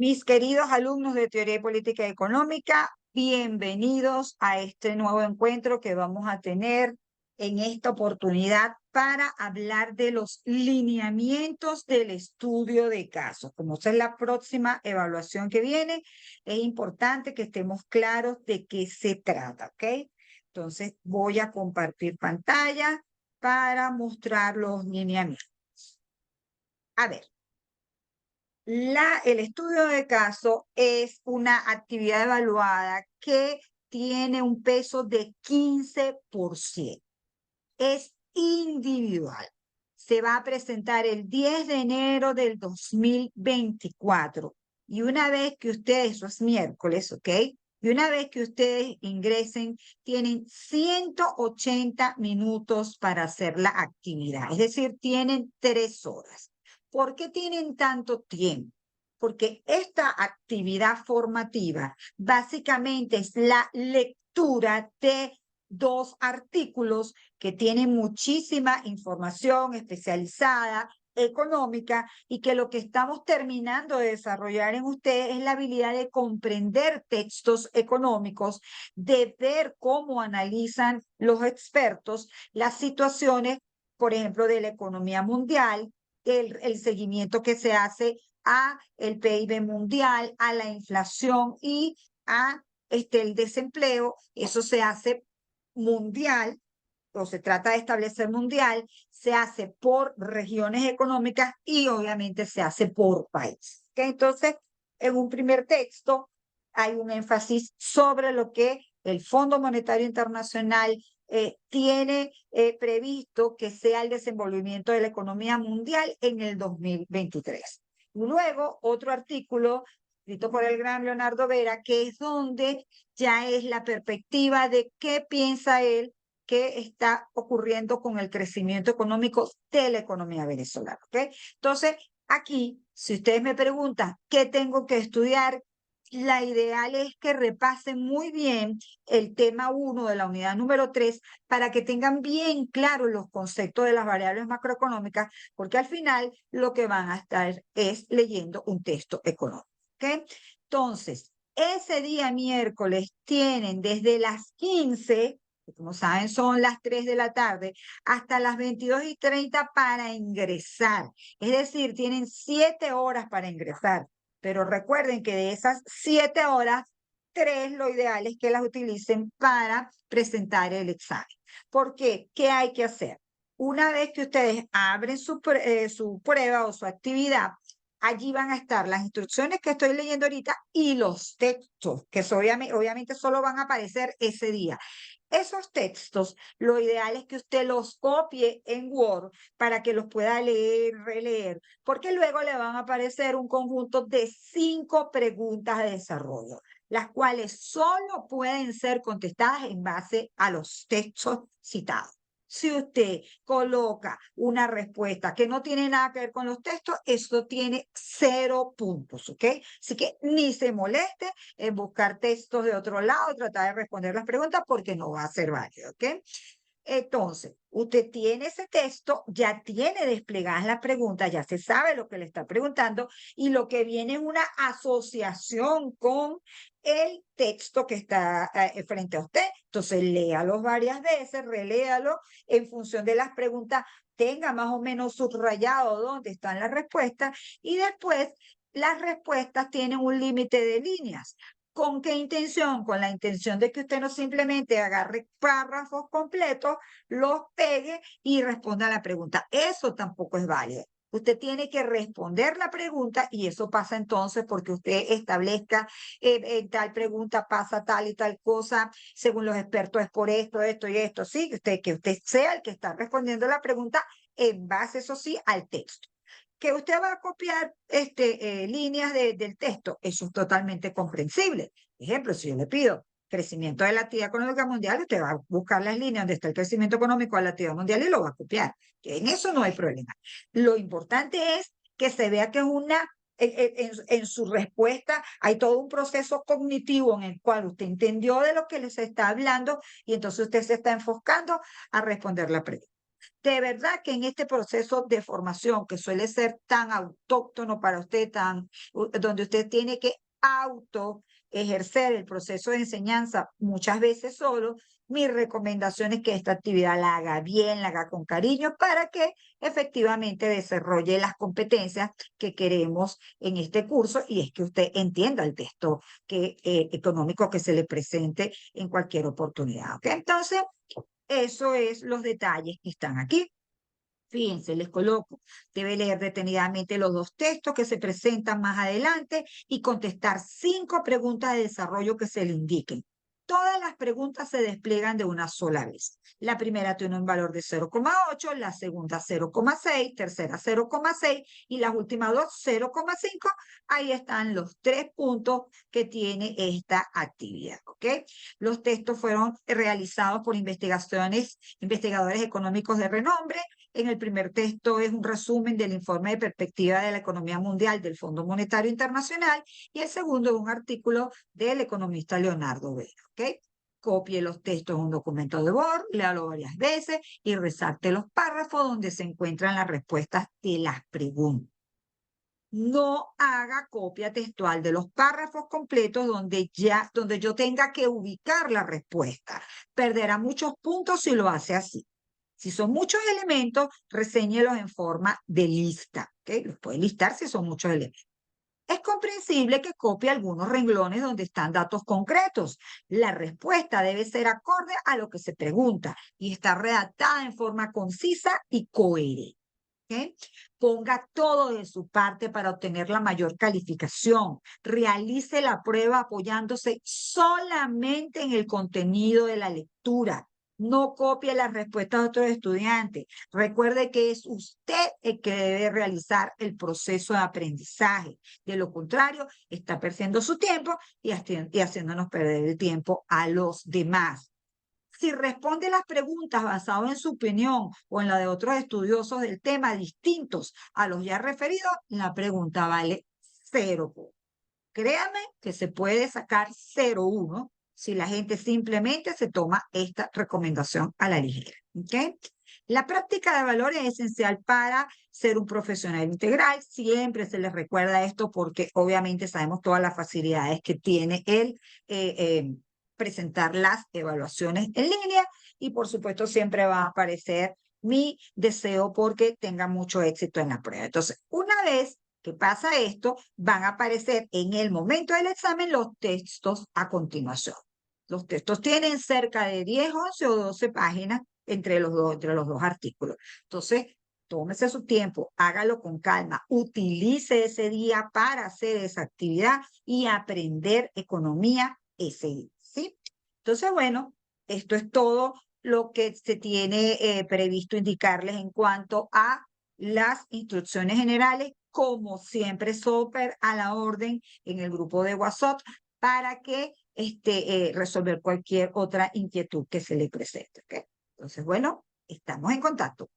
Mis queridos alumnos de Teoría y Política Económica, bienvenidos a este nuevo encuentro que vamos a tener en esta oportunidad para hablar de los lineamientos del estudio de casos. Como esta es la próxima evaluación que viene, es importante que estemos claros de qué se trata, ¿ok? Entonces voy a compartir pantalla para mostrar los lineamientos. A ver. El estudio de caso es una actividad evaluada que tiene un peso de 15%. Es individual. Se va a presentar el 10 de enero del 2024. Y una vez que ustedes, eso es miércoles, ¿ok? Y una vez que ustedes ingresen, tienen 180 minutos para hacer la actividad. Es decir, tienen 3 horas. ¿Por qué tienen tanto tiempo? Porque esta actividad formativa básicamente es la lectura de 2 artículos que tienen muchísima información especializada, económica, y que lo que estamos terminando de desarrollar en ustedes es la habilidad de comprender textos económicos, de ver cómo analizan los expertos las situaciones, por ejemplo, de la economía mundial, el seguimiento que se hace a el PIB mundial, a la inflación y a el desempleo. Eso se hace mundial, o se trata de establecer mundial, se hace por regiones económicas y obviamente se hace por país. ¿Okay? Entonces, en un primer texto hay un énfasis sobre lo que el Fondo Monetario Internacional tiene previsto que sea el desenvolvimiento de la economía mundial en el 2023. Luego, otro artículo escrito por el gran Leonardo Vera, que es donde ya es la perspectiva de qué piensa él que está ocurriendo con el crecimiento económico de la economía venezolana. ¿Okay? Entonces, aquí, si ustedes me preguntan qué tengo que estudiar, la ideal es que repasen muy bien el tema 1 de la unidad número 3 para que tengan bien claros los conceptos de las variables macroeconómicas, porque al final lo que van a estar es leyendo un texto económico. ¿Okay? Entonces, ese día miércoles tienen desde las 15, que como saben son las 3 de la tarde, hasta las 22:30 para ingresar. Es decir, tienen 7 horas para ingresar. Pero recuerden que de esas 7 horas, 3 lo ideal es que las utilicen para presentar el examen. ¿Por qué? ¿Qué hay que hacer? Una vez que ustedes abren su prueba o su actividad, allí van a estar las instrucciones que estoy leyendo ahorita y los textos, que obviamente solo van a aparecer ese día. Esos textos, lo ideal es que usted los copie en Word para que los pueda leer, releer, porque luego le van a aparecer un conjunto de 5 preguntas de desarrollo, las cuales solo pueden ser contestadas en base a los textos citados. Si usted coloca una respuesta que no tiene nada que ver con los textos, eso tiene 0 puntos, ¿ok? Así que ni se moleste en buscar textos de otro lado, tratar de responder las preguntas porque no va a ser válido, ¿ok? Entonces, usted tiene ese texto, ya tiene desplegadas las preguntas, ya se sabe lo que le está preguntando y lo que viene es una asociación con el texto que está frente a usted. Entonces, léalo varias veces, reléalo en función de las preguntas, tenga más o menos subrayado dónde están las respuestas y después las respuestas tienen un límite de líneas. ¿Con qué intención? Con la intención de que usted no simplemente agarre párrafos completos, los pegue y responda a la pregunta. Eso tampoco es válido. Usted tiene que responder la pregunta y eso pasa entonces porque usted establezca tal pregunta pasa tal y tal cosa, según los expertos es por esto, esto y esto. Sí, que usted sea el que está respondiendo la pregunta en base, eso sí, al texto. Que usted va a copiar líneas del texto, eso es totalmente comprensible. Ejemplo, si yo le pido crecimiento de la actividad económica mundial, usted va a buscar las líneas donde está el crecimiento económico de la actividad mundial y lo va a copiar. En eso no hay problema. Lo importante es que se vea que es en su respuesta hay todo un proceso cognitivo en el cual usted entendió de lo que les está hablando y entonces usted se está enfocando a responder la pregunta. De verdad que en este proceso de formación, que suele ser tan autóctono para usted, donde usted tiene que auto ejercer el proceso de enseñanza muchas veces solo, mi recomendación es que esta actividad la haga bien, la haga con cariño, para que efectivamente desarrolle las competencias que queremos en este curso, y es que usted entienda el texto económico que se le presente en cualquier oportunidad. ¿Ok? Entonces, eso es los detalles que están aquí. Fíjense, les coloco, debe leer detenidamente los dos textos que se presentan más adelante y contestar 5 preguntas de desarrollo que se le indiquen. Todas las preguntas se despliegan de una sola vez. La primera tiene un valor de 0,8, la segunda 0,6, tercera 0,6 y las últimas dos 0,5. Ahí están los 3 puntos que tiene esta actividad, ¿ok? Los textos fueron realizados por investigadores económicos de renombre. En el primer texto es un resumen del informe de perspectiva de la economía mundial del Fondo Monetario Internacional, y el segundo es un artículo del economista Leonardo Vera. ¿Ok? Copie los textos en un documento de Word, léalo varias veces y resalte los párrafos donde se encuentran las respuestas de las preguntas. No haga copia textual de los párrafos completos donde yo tenga que ubicar la respuesta. Perderá muchos puntos si lo hace así. Si son muchos elementos, reséñelos en forma de lista. ¿Okay? Los puede listar si son muchos elementos. Es comprensible que copie algunos renglones donde están datos concretos. La respuesta debe ser acorde a lo que se pregunta y estar redactada en forma concisa y coherente. ¿Okay? Ponga todo de su parte para obtener la mayor calificación. Realice la prueba apoyándose solamente en el contenido de la lectura. No copie las respuestas de otros estudiantes. Recuerde que es usted el que debe realizar el proceso de aprendizaje. De lo contrario, está perdiendo su tiempo y haciéndonos perder el tiempo a los demás. Si responde las preguntas basado en su opinión o en la de otros estudiosos del tema distintos a los ya referidos, la pregunta vale 0 puntos. Créame que se puede sacar 0,1 si la gente simplemente se toma esta recomendación a la ligera. ¿Okay? La práctica de valores es esencial para ser un profesional integral. Siempre se les recuerda esto porque obviamente sabemos todas las facilidades que tiene el presentar las evaluaciones en línea, y por supuesto siempre va a aparecer mi deseo porque tenga mucho éxito en la prueba. Entonces, una vez que pasa esto, van a aparecer en el momento del examen los textos a continuación. Los textos tienen cerca de 10, 11 o 12 páginas entre los dos artículos. Entonces, tómese su tiempo, hágalo con calma, utilice ese día para hacer esa actividad y aprender economía ese día. ¿Sí? Entonces, bueno, esto es todo lo que se tiene previsto indicarles en cuanto a las instrucciones generales, como siempre, súper a la orden en el grupo de WhatsApp para que resolver cualquier otra inquietud que se le presente. ¿Okay? Entonces, bueno, estamos en contacto.